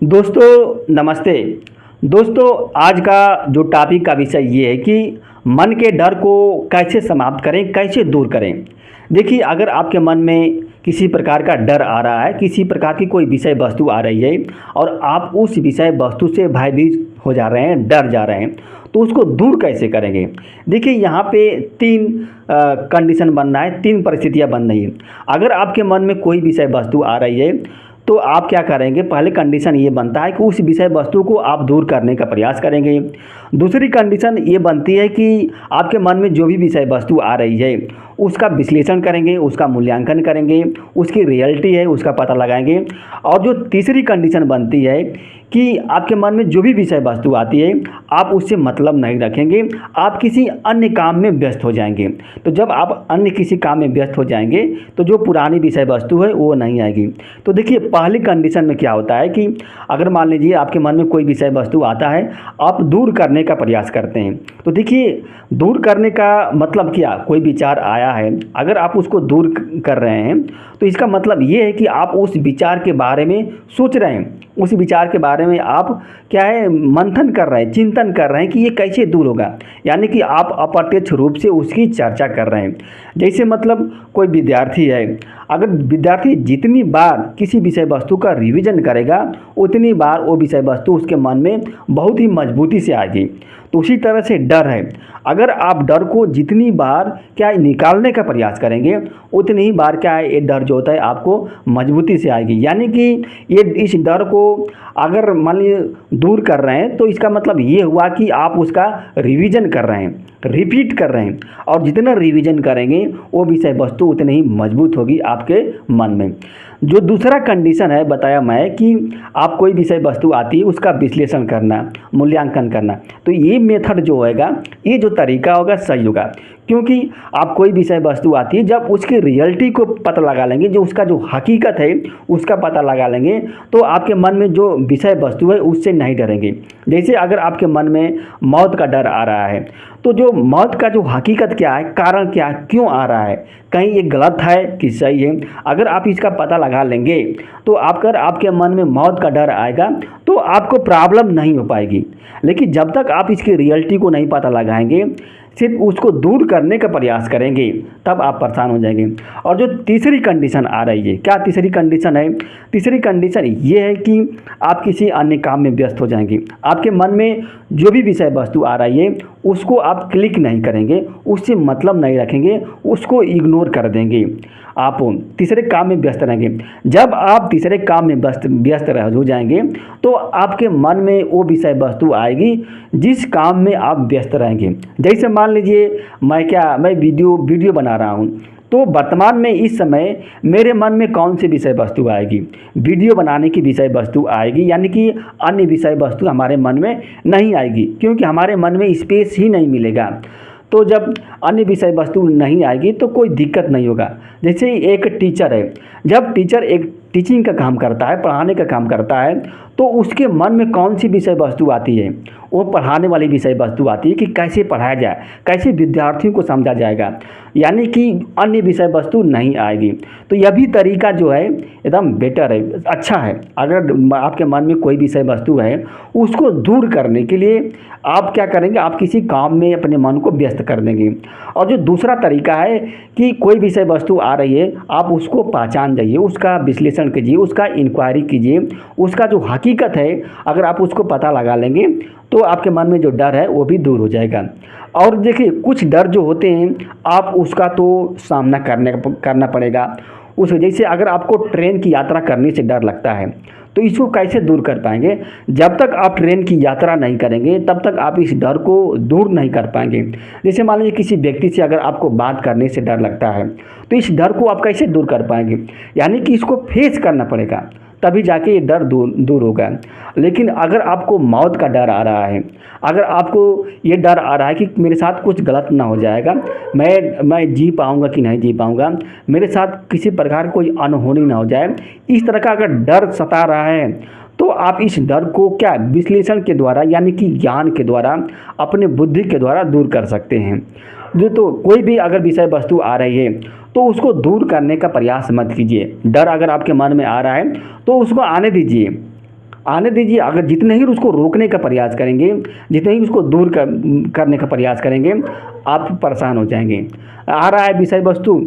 दोस्तों नमस्ते। दोस्तों आज का जो टॉपिक का विषय ये है कि मन के डर को कैसे समाप्त करें, कैसे दूर करें। देखिए, अगर आपके मन में किसी प्रकार का डर आ रहा है, किसी प्रकार की कोई विषय वस्तु आ रही है और आप उस विषय वस्तु से भयभीत हो जा रहे हैं, डर जा रहे हैं, तो उसको दूर कैसे करेंगे। देखिए, यहाँ पे तीन कंडीशन बनना है, तीन परिस्थितियाँ बन रही हैं। अगर आपके मन में कोई विषय वस्तु आ रही है तो आप क्या करेंगे, पहले कंडीशन ये बनता है कि उस विषय वस्तु को आप दूर करने का प्रयास करेंगे। दूसरी कंडीशन ये बनती है कि आपके मन में जो भी विषय वस्तु आ रही है उसका विश्लेषण करेंगे, उसका मूल्यांकन करेंगे, उसकी रियलिटी है उसका पता लगाएंगे। और जो तीसरी कंडीशन बनती है कि आपके मन में जो भी विषय वस्तु आती है आप उससे मतलब नहीं रखेंगे, आप किसी अन्य काम में व्यस्त हो जाएंगे। तो जब आप अन्य किसी काम में व्यस्त हो जाएंगे तो जो पुरानी विषय वस्तु है वो नहीं आएगी। तो देखिए, पहली कंडीशन में क्या होता है कि अगर मान लीजिए आपके मन में कोई विषय वस्तु आता है, आप दूर करने का प्रयास करते हैं। तो देखिए, दूर करने का मतलब क्या, कोई विचार आया है, अगर आप उसको दूर कर रहे हैं तो इसका मतलब ये है कि आप उस विचार के बारे में सोच रहे हैं, उस विचार के बारे में आप क्या है मंथन कर रहे हैं, चिंतन कर रहे हैं कि ये कैसे दूर होगा। यानी कि आप अप्रत्यक्ष रूप से उसकी चर्चा कर रहे हैं। जैसे मतलब कोई विद्यार्थी है, अगर विद्यार्थी जितनी बार किसी विषय वस्तु का रिवीजन करेगा उतनी बार वो विषय वस्तु उसके मन में बहुत ही मजबूती से आएगी। तो उसी तरह से डर है, अगर आप डर को जितनी बार क्या है निकालने का प्रयास करेंगे उतनी ही बार क्या है ये डर जो होता है आपको मजबूती से आएगी। यानी कि ये इस डर को अगर मान लीजिए दूर कर रहे हैं तो इसका मतलब ये हुआ कि आप उसका रिवीजन कर रहे हैं, रिपीट कर रहे हैं, और जितना रिवीजन करेंगे वो विषय वस्तु उतनी ही मजबूत होगी आपके मन में। जो दूसरा कंडीशन है बताया मैं कि आप कोई विषय वस्तु आती है उसका विश्लेषण करना, मूल्यांकन करना, तो ये मेथड जो होएगा, ये जो तरीका होगा सही होगा। क्योंकि आप कोई विषय वस्तु आती है जब उसकी रियलिटी को पता लगा लेंगे, जो उसका जो हकीकत है उसका पता लगा लेंगे, तो आपके मन में जो विषय वस्तु है उससे नहीं डरेंगे। जैसे अगर आपके मन में मौत का डर आ रहा है तो जो मौत का जो हकीकत क्या है, कारण क्या है, क्यों आ रहा है, कहीं ये गलत है कि सही है, अगर आप इसका पता लगा लेंगे तो अगर आपके मन में मौत का डर आएगा तो आपको प्रॉब्लम नहीं हो पाएगी। लेकिन जब तक आप इसकी रियलिटी को नहीं पता लगाएंगे, सिर्फ उसको दूर करने का प्रयास करेंगे, तब आप परेशान हो जाएंगे। और जो तीसरी कंडीशन आ रही है, क्या तीसरी कंडीशन है, तीसरी कंडीशन ये है कि आप किसी अन्य काम में व्यस्त हो जाएंगे। आपके मन में जो भी विषय वस्तु आ रही है उसको आप क्लिक नहीं करेंगे, उससे मतलब नहीं रखेंगे, उसको इग्नोर कर देंगे, आप तीसरे काम में व्यस्त रहेंगे। जब आप तीसरे काम में व्यस्त हो जाएंगे तो आपके मन में वो विषय वस्तु आएगी जिस काम में आप व्यस्त रहेंगे। जैसे मान लीजिए मैं वीडियो बना रहा हूँ, तो वर्तमान में इस समय मेरे मन में कौन सी विषय वस्तु आएगी, वीडियो बनाने की विषय वस्तु आएगी। यानी कि अन्य विषय वस्तु हमारे मन में नहीं आएगी, क्योंकि हमारे मन में स्पेस ही नहीं मिलेगा। तो जब अन्य विषय वस्तु नहीं आएगी तो कोई दिक्कत नहीं होगा। जैसे एक टीचर है, जब टीचर एक टीचिंग का काम करता है, पढ़ाने का काम करता है, तो उसके मन में कौन सी विषय वस्तु आती है, वो पढ़ाने वाली विषय वस्तु आती है कि कैसे पढ़ाया जाए, कैसे विद्यार्थियों को समझा जाएगा। यानी कि अन्य विषय वस्तु नहीं आएगी। तो यह भी तरीका जो है एकदम बेटर है, अच्छा है। अगर आपके मन में कोई विषय वस्तु है उसको दूर करने के लिए आप क्या करेंगे, आप किसी काम में अपने मन को व्यस्त कर देंगे। और जो दूसरा तरीका है कि कोई विषय वस्तु आ रही है, आप उसको पहचान जाइए, उसका विश्लेषण कीजिए, उसका इंक्वायरी कीजिए, उसका जो हकीकत है अगर आप उसको पता लगा लेंगे तो आपके मन में जो डर है वो भी दूर हो जाएगा। और देखिए, कुछ डर जो होते हैं आप उसका तो सामना करना पड़ेगा। उस जैसे अगर आपको ट्रेन की यात्रा करने से डर लगता है तो इसको कैसे दूर कर पाएंगे, जब तक आप ट्रेन की यात्रा नहीं करेंगे तब तक आप इस डर को दूर नहीं कर पाएंगे। जैसे मान लीजिए किसी व्यक्ति से अगर आपको बात करने से डर लगता है तो इस डर को आप कैसे दूर कर पाएंगे, यानी कि इसको फेस करना पड़ेगा, तभी जाके ये डर दूर होगा। लेकिन अगर आपको मौत का डर आ रहा है, अगर आपको ये डर आ रहा है कि मेरे साथ कुछ गलत ना हो जाएगा, मैं जी पाऊँगा कि नहीं जी पाऊँगा, मेरे साथ किसी प्रकार कोई अनहोनी ना हो जाए, इस तरह का अगर डर सता रहा है तो आप इस डर को क्या विश्लेषण के द्वारा यानी कि ज्ञान के द्वारा, अपने बुद्धि के द्वारा दूर कर सकते हैं। जो तो कोई भी अगर विषय वस्तु आ रही है तो उसको दूर करने का प्रयास मत कीजिए। डर अगर आपके मन में आ रहा है तो उसको आने दीजिए, आने दीजिए। अगर जितने ही उसको रोकने का प्रयास करेंगे, जितने ही उसको करने का प्रयास करेंगे, आप परेशान हो जाएंगे। आ रहा है विषय वस्तु,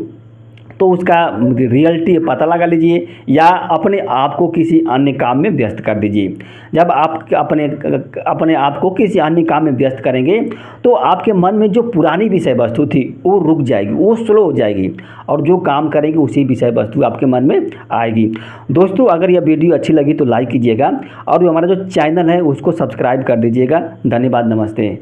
तो उसका रियलिटी पता लगा लीजिए या अपने आप को किसी अन्य काम में व्यस्त कर दीजिए। जब आप अपने आप को किसी अन्य काम में व्यस्त करेंगे तो आपके मन में जो पुरानी विषय वस्तु थी वो रुक जाएगी, वो स्लो हो जाएगी, और जो काम करेंगे उसी विषय वस्तु आपके मन में आएगी। दोस्तों, अगर यह वीडियो अच्छी लगी तो लाइक कीजिएगा और जो हमारा जो चैनल है उसको सब्सक्राइब कर दीजिएगा। धन्यवाद, नमस्ते।